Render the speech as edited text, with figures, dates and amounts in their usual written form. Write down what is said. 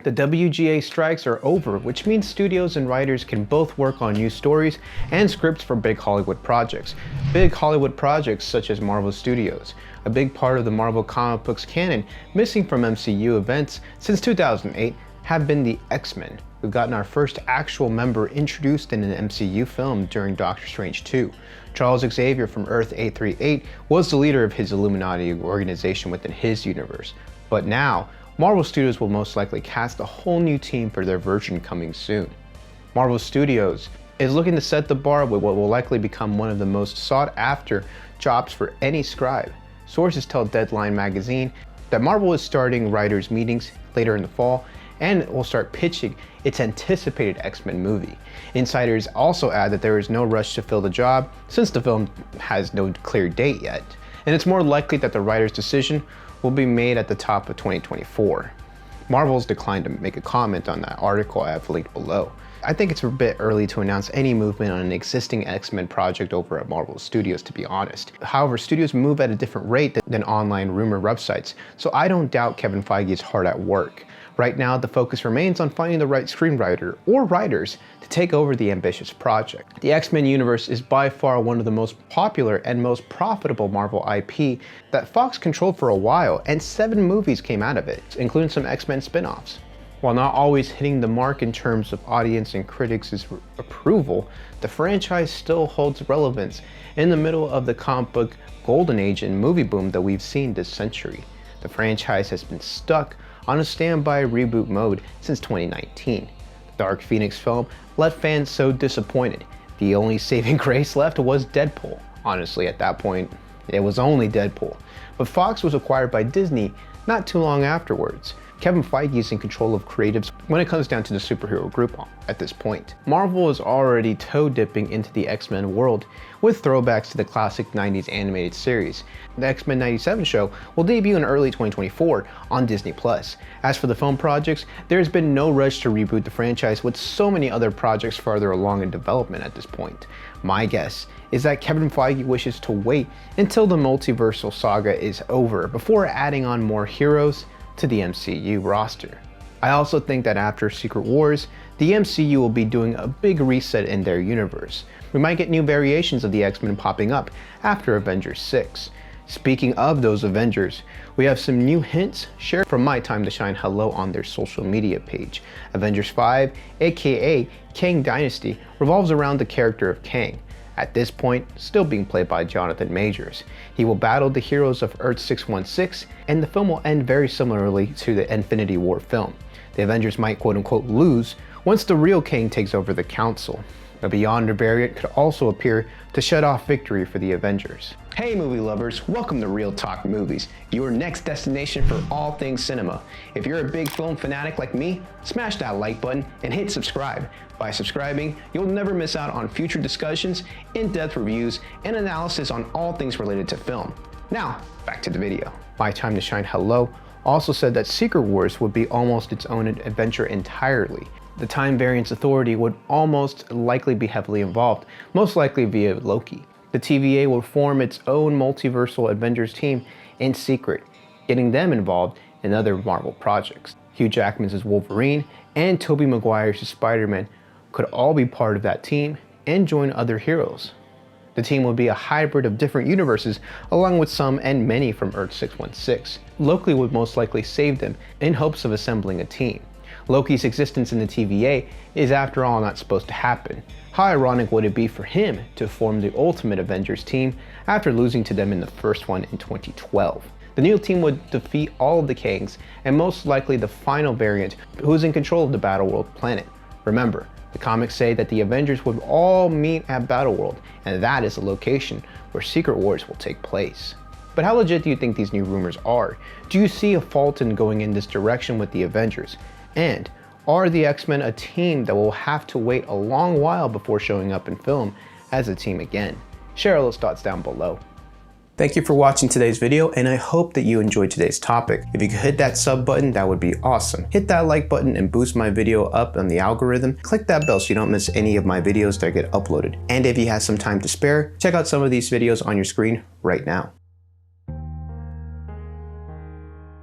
The WGA strikes are over, which means studios and writers can both work on new stories and scripts for big Hollywood projects. Big Hollywood projects such as Marvel Studios, a big part of the Marvel comic books canon missing from MCU events since 2008, have been the X-Men. We've gotten our first actual member introduced in an MCU film during Doctor Strange 2. Charles Xavier from Earth 838 was the leader of his Illuminati organization within his universe. But now, Marvel Studios will most likely cast a whole new team for their version coming soon. Marvel Studios is looking to set the bar with what will likely become one of the most sought after jobs for any scribe. Sources tell Deadline magazine that Marvel is starting writers' meetings later in the fall and will start pitching its anticipated X-Men movie. Insiders also add that there is no rush to fill the job since the film has no clear date yet, and it's more likely that the writer's decision will be made at the top of 2024. Marvel's declined to make a comment on that article I have linked below. I think it's a bit early to announce any movement on an existing X-Men project over at Marvel Studios, to be honest. However, studios move at a different rate than online rumor websites, so I don't doubt Kevin Feige is hard at work. Right now, the focus remains on finding the right screenwriter or writers to take over the ambitious project. The X-Men universe is by far one of the most popular and most profitable Marvel IP that Fox controlled for a while, and 7 movies came out of it, including some X-Men spin-offs. While not always hitting the mark in terms of audience and critics' approval, the franchise still holds relevance in the middle of the comic book golden age and movie boom that we've seen this century. The franchise has been stuck on a standby reboot mode since 2019. The Dark Phoenix film left fans so disappointed. The only saving grace left was Deadpool. Honestly, at that point, it was only Deadpool. But Fox was acquired by Disney not too long afterwards. Kevin Feige is in control of creatives when it comes down to the superhero group at this point. Marvel is already toe-dipping into the X-Men world with throwbacks to the classic 90s animated series. The X-Men 97 show will debut in early 2024 on Disney+. As for the film projects, there has been no rush to reboot the franchise with so many other projects farther along in development at this point. My guess is that Kevin Feige wishes to wait until the multiversal saga is over before adding on more heroes to the MCU roster. I also think that after Secret Wars, the MCU will be doing a big reset in their universe. We might get new variations of the X-Men popping up after Avengers 6. Speaking of those Avengers, we have some new hints shared from My Time to Shine Hello on their social media page. Avengers 5, aka Kang Dynasty, revolves around the character of Kang, at this point still being played by Jonathan Majors. He will battle the heroes of Earth 616, and the film will end very similarly to the Infinity War film. The Avengers might quote-unquote lose once the real Kang takes over the Council. A Beyonder variant could also appear to shut off victory for the Avengers. Hey movie lovers, welcome to Real Talk Movies, your next destination for all things cinema. If you're a big film fanatic like me, smash that like button and hit subscribe. By subscribing, you'll never miss out on future discussions, in-depth reviews, and analysis on all things related to film. Now, back to the video. My Time to Shine Hello also said that Secret Wars would be almost its own adventure entirely. The Time Variance Authority would almost likely be heavily involved, most likely via Loki. The TVA will form its own multiversal Avengers team in secret, getting them involved in other Marvel projects. Hugh Jackman's Wolverine and Tobey Maguire's Spider-Man could all be part of that team and join other heroes. The team will be a hybrid of different universes, along with some and many from Earth 616. Loki would most likely save them in hopes of assembling a team. Loki's existence in the TVA is after all not supposed to happen. How ironic would it be for him to form the Ultimate Avengers team after losing to them in the first one in 2012? The new team would defeat all of the Kangs and most likely the final variant who is in control of the Battleworld planet. Remember, the comics say that the Avengers would all meet at Battleworld, and that is the location where Secret Wars will take place. But how legit do you think these new rumors are? Do you see a fault in going in this direction with the Avengers? And are the X-Men a team that will have to wait a long while before showing up in film as a team again? Share those thoughts down below. Thank you for watching today's video, and I hope that you enjoyed today's topic. If you could hit that sub button, that would be awesome. Hit that like button and boost my video up on the algorithm. Click that bell so you don't miss any of my videos that get uploaded. And if you have some time to spare, check out some of these videos on your screen right now.